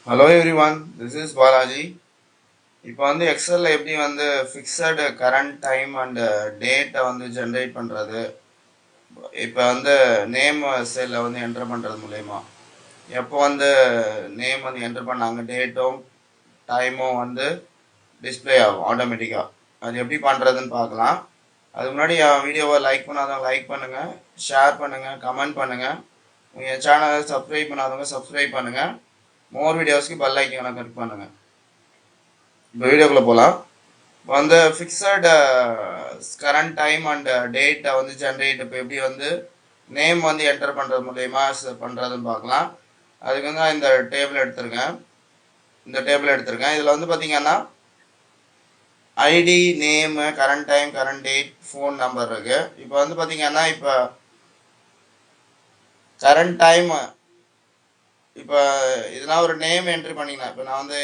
Hello everyone, this is Balaji. இப்போ வந்து எக்ஸலில் எப்படி வந்து ஃபிக்ஸடு கரண்ட் டைம் அண்ட் டேட்டை வந்து ஜென்ரேட் பண்ணுறது, இப்போ வந்து நேம் செல்லை வந்து என்டர் பண்ணுறது மூலயமா எப்போ வந்து நேம் வந்து என்டர் பண்ணாங்க டேட்டும் டைமும் வந்து டிஸ்பிளே ஆகும் ஆட்டோமேட்டிக்காக. அது எப்படி பண்ணுறதுன்னு பார்க்கலாம். அதுக்கு முன்னாடி என் வீடியோவை லைக் பண்ணாதவங்க லைக் பண்ணுங்கள், ஷேர் பண்ணுங்கள், கமெண்ட் பண்ணுங்கள். என் சேனலை சப்ஸ்கிரைப் பண்ணாதவங்க சப்ஸ்கிரைப் பண்ணுங்கள். மோர் வீடியோஸ்க்கு பெல் ஐக்கானை கிளிக் பண்ணுங்கள். இப்போ வீடியோக்குள்ளே போகலாம். இப்போ வந்து ஃபிக்ஸட் கரண்ட் டைம் அண்ட் டேட்டை வந்து ஜென்ரேட் இப்போ எப்படி வந்து நேம் வந்து என்டர் பண்ணுறது மூலயமா பண்ணுறதுன்னு பார்க்கலாம். அதுக்கு வந்து இந்த டேபிள் எடுத்திருக்கேன். இதில் வந்து பார்த்தீங்கன்னா ID, name, current time, current date, phone number இருக்குது. இப்போ வந்து பார்த்தீங்கன்னா இப்போ கரண்ட் டைம் இப்போ இதெல்லாம் ஒரு நேம் என்ட்ரி பண்ணிங்கன்னா இப்போ நான் வந்து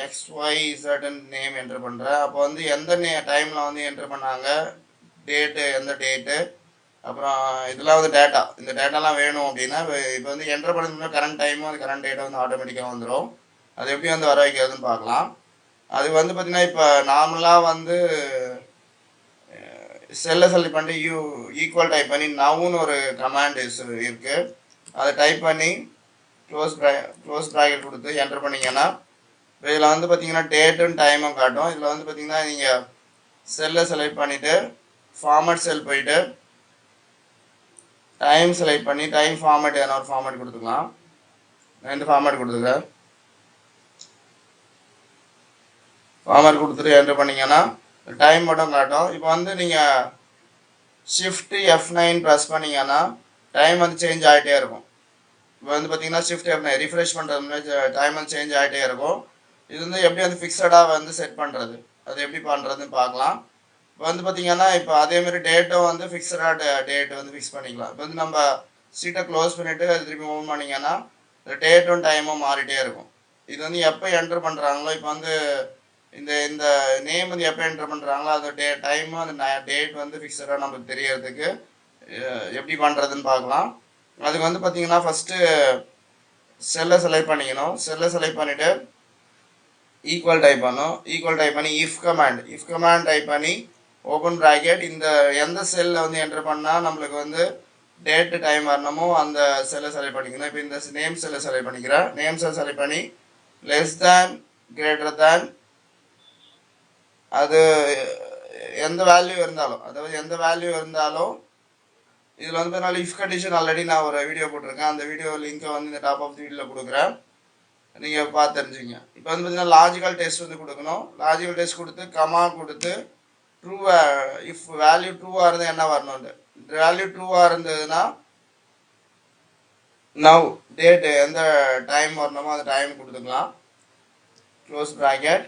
XYZ நேம் என்ட்ரு பண்ணுறேன். அப்போ வந்து எந்த டைமில் வந்து என்ட்ரு பண்ணாங்க, டேட்டு எந்த டேட்டு, அப்புறம் இதெல்லாம் வந்து டேட்டா, இந்த டேட்டாலாம் வேணும் அப்படின்னா இப்போ வந்து என்ட்ரு பண்ணதுக்கு கரண்ட் டைமும் அது கரண்ட் டேட்டை வந்து ஆட்டோமேட்டிக்காக வந்துடும். அது எப்படி வந்து வர வைக்கிறதுன்னு பார்க்கலாம். அது வந்து பார்த்திங்கன்னா இப்போ நார்மலாக வந்து செல்லை செலக்ட் பண்ணி ஈக்குவல் டைப் பண்ணி நவுன்னு ஒரு கமாண்ட் இருக்குது. அதை டைப் பண்ணி க்ளோஸ் ப்ராக்கெட் கொடுத்து என்டர் பண்ணிங்கன்னா இதில் வந்து பார்த்தீங்கன்னா டேட்டும் டைமும் காட்டும். இதில் வந்து பார்த்தீங்கன்னா நீங்கள் செல்லை செலக்ட் பண்ணிவிட்டு ஃபார்மேட் செல் போயிட்டு டைம் செலக்ட் பண்ணி டைம் ஃபார்மேட் எதனா ஒரு ஃபார்மேட் கொடுத்துக்கலாம். நான் இந்த ஃபார்மேட் கொடுத்துக்கிறேன். ஃபார்மேட் கொடுத்துட்டு என்டர் பண்ணிங்கன்னா டைம் மட்டும் காட்டும். இப்போ வந்து நீங்கள் ஷிஃப்ட் F9 ப்ரெஸ் பண்ணிங்கன்னா டைம் வந்து சேஞ்ச் ஆகிட்டே இருக்கும். இப்போ வந்து பார்த்தீங்கன்னா ஷிஃப்ட் F9 ரிஃப்ரெஷ் பண்ணுறது டைம் வந்து சேஞ்ச் ஆகிட்டே இருக்கும். இது வந்து எப்படி வந்து ஃபிக்ஸடாக வந்து செட் பண்ணுறது, அது எப்படி பண்ணுறதுன்னு பார்க்கலாம். இப்போ வந்து பார்த்தீங்கன்னா இப்போ அதேமாதிரி டேட்டும் வந்து ஃபிக்ஸடாக டேட் வந்து ஃபிக்ஸ் பண்ணிக்கலாம். இப்போ வந்து நம்ம சீட்டை க்ளோஸ் பண்ணிவிட்டு அது திருப்பி மூவ் பண்ணிங்கன்னா டேட்டும் டைமும் மாறிட்டே இருக்கும். இது வந்து எப்போ என்டர் பண்ணுறாங்களோ இப்போ வந்து இந்த இந்த நேம் வந்து எப்போ என்டர் பண்ணுறாங்களோ அந்த டைமு அந்த டேட் வந்து ஃபிக்ஸடாக நமக்கு தெரியறதுக்கு எப்படி பண்ணுறதுன்னு பார்க்கலாம். அதுக்கு வந்து பார்த்தீங்கன்னா ஃபஸ்ட்டு செல்லை செலக்ட் பண்ணிக்கணும். செல்லை செலக்ட் பண்ணிவிட்டு ஈக்குவல் டைப் பண்ணி இஃப் கமாண்ட் டைப் பண்ணி ஓப்பன் ப்ராக்கெட் இந்த எந்த செல்லில் வந்து என்டர் பண்ணால் நம்மளுக்கு வந்து டேட்டு டைம் வரணுமோ அந்த செல்லை செலக்ட் பண்ணிக்கணும். இப்போ இந்த நேம் செல்லை செலக்ட் பண்ணிக்கிறேன். நேம் செல் செலக்ட் பண்ணி லெஸ் தேன் கிரேட்டர் தேன் அது எந்த வேல்யூ இருந்தாலும், அதாவது எந்த வேல்யூ இருந்தாலும் இதில் வந்து பார்த்தீங்கன்னா இஃப் கண்டிஷன் ஆல்ரெடி நான் ஒரு வீடியோ போட்டிருக்கேன். அந்த வீடியோ லிங்க்கை வந்து இந்த டாப் ஆஃப் தி வீடியோவில் கொடுக்குறேன், நீங்கள் பார்த்து தெரிஞ்சுங்க. இப்போ வந்து பார்த்தீங்கன்னா லாஜிக்கல் டெஸ்ட் வந்து கொடுக்கணும். லாஜிக்கல் டெஸ்ட் கொடுத்து கமா கொடுத்து ட்ரூ இஃப் வேல்யூ ட்ரூவாக இருந்தால் என்ன வரணும்னு, வேல்யூ ட்ரூவாக இருந்ததுன்னா நவ் டேட்டு எந்த டைம் வரணுமோ அந்த டைம் கொடுத்துக்கலாம். க்ளோஸ் ப்ராக்கெட்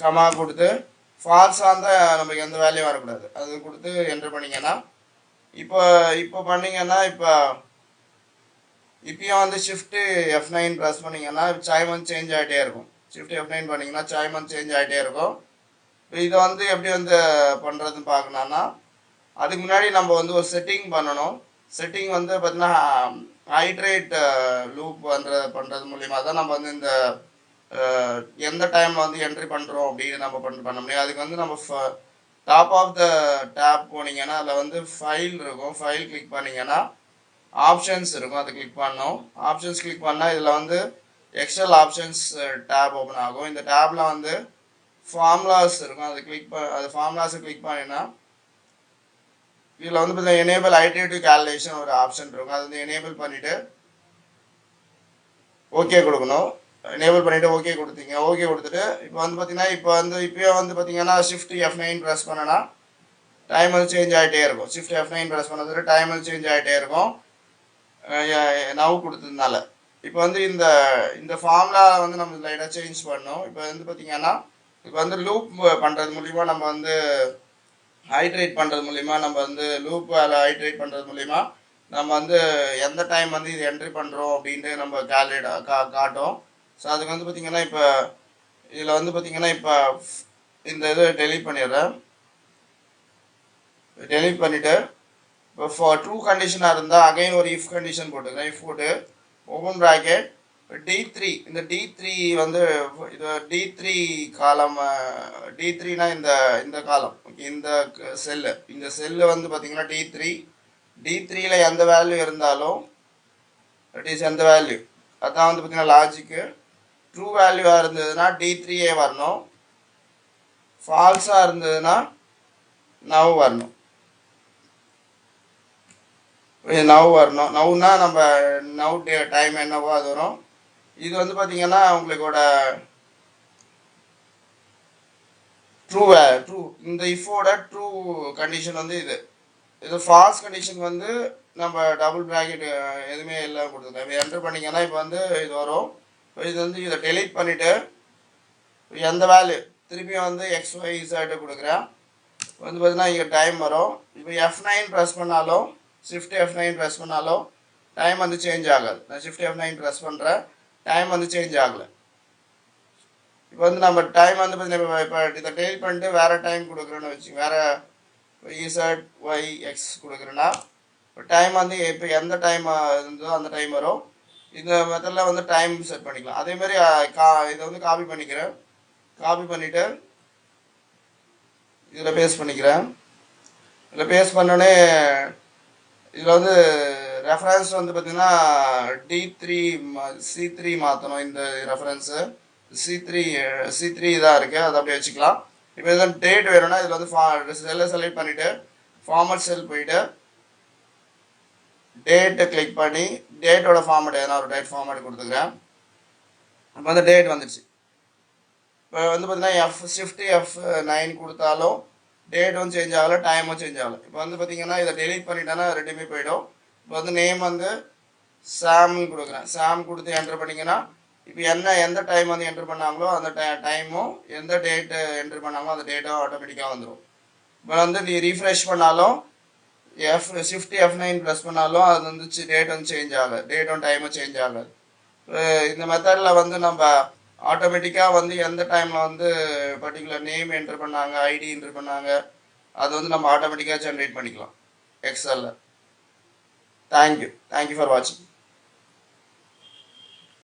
கமா கொடுத்து ஃபால்ஸாக இருந்தால் நமக்கு எந்த வேல்யூ வரக்கூடாது, அது கொடுத்து என்டர் பண்ணிங்கன்னா இப்போ பண்ணிங்கன்னா இப்பயும் வந்து ஷிஃப்ட்டு F9 ப்ரெஸ் பண்ணிங்கன்னா டைம் வந்து சேஞ்ச் ஆகிட்டே இருக்கும். ஷிஃப்ட் F9 பண்ணிங்கன்னா டைம் வந்து சேஞ்ச் ஆகிட்டே இருக்கும். இப்போ இதை வந்து எப்படி வந்து பண்ணுறதுன்னு பார்க்கணுன்னா அதுக்கு முன்னாடி நம்ம வந்து ஒரு செட்டிங் பண்ணணும். செட்டிங் வந்து பார்த்திங்கன்னா ஹைட்ரேட் லூப் பண்ணுறது மூலிமா தான் நம்ம வந்து இந்த எந்த டைமில் வந்து என்ட்ரி பண்ணுறோம் அப்படின்னு நம்ம பண்ண முடியும். அதுக்கு வந்து நம்ம டாப் ஆஃப் த டேப் போனீங்கன்னா அதில் வந்து ஃபைல் இருக்கும். ஃபைல் கிளிக் பண்ணிங்கன்னா ஆப்ஷன்ஸ் இருக்கும், அதை கிளிக் பண்ணோம். ஆப்ஷன்ஸ் கிளிக் பண்ணால் இதில் வந்து எக்ஸல் ஆப்ஷன்ஸ் டேப் ஓப்பன் ஆகும். இந்த டேப்பில் வந்து ஃபார்முலாஸ் இருக்கும், அது ஃபார்முலாஸை கிளிக் பண்ணினா இதில் வந்து பார்த்தீங்கன்னா எனேபிள் ஐட்ரேட்டிவ் கால்குலேஷன் ஒரு ஆப்ஷன் இருக்கும். அது வந்து எனேபிள் பண்ணிவிட்டு ஓகே கொடுக்கணும். எனேபிள் பண்ணிவிட்டு ஓகே கொடுத்தீங்க. ஓகே கொடுத்துட்டு இப்போ வந்து பார்த்தீங்கன்னா இப்போயே வந்து பார்த்தீங்கன்னா ஷிஃப்ட் F9 ப்ரெஸ் பண்ணனா டைம் வந்து சேஞ்ச் ஆகிட்டே இருக்கும். ஷிஃப்ட் F9 ப்ரெஸ் பண்ணது டைம் வந்து சேஞ்ச் ஆகிட்டே இருக்கும் நவ் கொடுத்ததுனால. இப்போ வந்து இந்த ஃபார்முலா வந்து நம்ம லைட்டாக சேஞ்ச் பண்ணோம். இப்போ வந்து பார்த்தீங்கன்னா இப்போ வந்து லூப் பண்ணுறது மூலிமா நம்ம வந்து ஹைட்ரேட் பண்ணுறது மூலிமா நம்ம வந்து லூப் ஹைட்ரேட் பண்ணுறது மூலிமா நம்ம வந்து எந்த டைம் வந்து இது என்ட்ரி பண்ணுறோம் அப்படின்ட்டு நம்ம காட்டும். ஸோ அதுக்கு வந்து பார்த்திங்கன்னா இப்போ இதில் வந்து பார்த்திங்கன்னா இப்போ இந்த இதை டெலீட் பண்ணிடுறேன். டெலீட் பண்ணிவிட்டு இப்போ ஃபார் ட்ரூ கண்டிஷனாக இருந்தால் அகைன் ஒரு இஃப் கண்டிஷன் போட்டுக்கிறேன். இஃப் போட்டு ஓப்பன் ப்ராக்கெட் D3 இந்த D3 வந்து இது D3 காலம் D3னா இந்த காலம் இந்த செல்லு இந்த செல்லு வந்து பார்த்தீங்கன்னா D3ல எந்த வேல்யூ இருந்தாலும் இட் இஸ் எந்த வேல்யூ அதான் வந்து பார்த்தீங்கன்னா லாஜிக்கு ட்ரூ வேல்யூவாக இருந்ததுன்னா D3ஏ வரணும் ஃபால்ஸாக இருந்ததுன்னா நவ் வரணும் நவ் வரணும் நவ்னா நம்ம நவ் டைம் என்னவோ அது வரும் இது வந்து பார்த்தீங்கன்னா உங்களுக்கோட ட்ரூ இந்த இஃபோட ட்ரூ கண்டிஷன் வந்து இது ஃபால்ஸ் கண்டிஷன் வந்து நம்ம டபுள் ப்ராக்கெட் எதுவுமே எல்லாம் கொடுத்துருக்கோம் இப்போ என்டர் பண்ணிங்கன்னா இப்போ வந்து இது வரும் இது வந்து இதை டெலீட் பண்ணிவிட்டு எந்த வேல்யூ திருப்பியும் வந்து XYZ கொடுக்குறேன் வந்து பார்த்தீங்கன்னா இங்கே டைம் வரும் இப்போ F9 ப்ரெஸ் பண்ணாலும் ஷிஃப்ட் F9 ப்ரெஸ் பண்ணாலும் டைம் வந்து சேஞ்ச் ஆகாது நான் ஷிஃப்ட் F9 ப்ரெஸ் பண்ணுறேன் டைம் வந்து சேஞ்ச் ஆகலை இப்போ வந்து நம்ம டைம் வந்து பார்த்தீங்கன்னா இப்போ இதை டெலிட் பண்ணிட்டு வேறு டைம் கொடுக்குறேன்னு வச்சு வேறு ZYX கொடுக்குறேன்னா இப்போ டைம் வந்து இப்போ எந்த டைம் இருந்தோ அந்த டைம் வரும் இந்த மெத்தடில் வந்து டைம் செட் பண்ணிக்கலாம் அதேமாதிரி இதை வந்து காப்பி பண்ணிக்கிறேன் காப்பி பண்ணிவிட்டு இதில் பேஸ்ட் பண்ணிக்கிறேன் இதில் பேஸ்ட் பண்ணோடனே இதில் வந்து ரெஃபரன்ஸ் வந்து பார்த்திங்கன்னா C3 மாற்றணும் இந்த ரெஃபரன்ஸு C3 இதாக இருக்குது அதை அப்படியே வச்சுக்கலாம் இப்போ இதில் டேட் வேணும்னா இதில் வந்து செல்லை செலக்ட் பண்ணிவிட்டு ஃபார்மட் செல் போயிட்டு டேட்டை கிளிக் பண்ணி டேட்டோட ஃபார்மேட் எதனா ஒரு டேட் ஃபார்மேட் கொடுத்துக்கிறேன் இப்போ வந்து டேட் வந்துடுச்சு இப்போ வந்து பார்த்தீங்கன்னா ஷிஃப்ட் F9 கொடுத்தாலும் டேட்டும் சேஞ்ச் ஆகலை டைமும் சேஞ்ச் ஆகலை இப்போ வந்து பார்த்தீங்கன்னா இதை டெலீட் பண்ணிட்டேன்னா ரெண்டுமே போயிடும் இப்போ வந்து நேம் வந்து சாம்னு கொடுக்குறேன் சாம் கொடுத்து என்டர் பண்ணிங்கன்னா இப்போ எந்த டைம் வந்து என்டர் பண்ணாங்களோ அந்த டைமும் எந்த டேட்டு என்டர் பண்ணாங்களோ அந்த டேட்டும் ஆட்டோமேட்டிக்காக வந்துடும் இப்போ வந்து நீ ரீஃப்ரெஷ் பண்ணாலும் ஷிஃப்ட் F9 ப்ரெஸ் பண்ணாலும் அது வந்து டேட் வந்து சேஞ்ச் ஆகலை டேட்டும் டைமும் சேஞ்ச் ஆகாது இந்த மெத்தடில் வந்து நம்ம ஆட்டோமேட்டிக்காக வந்து எந்த டைமில் வந்து பர்டிகுலர் நேம் என்டர் பண்ணாங்க ஐடி என்டர் பண்ணாங்க அது வந்து நம்ம ஆட்டோமேட்டிக்காக ஜென்ரேட் பண்ணிக்கலாம் எக்ஸலில் தேங்க்யூ ஃபார் வாட்சிங்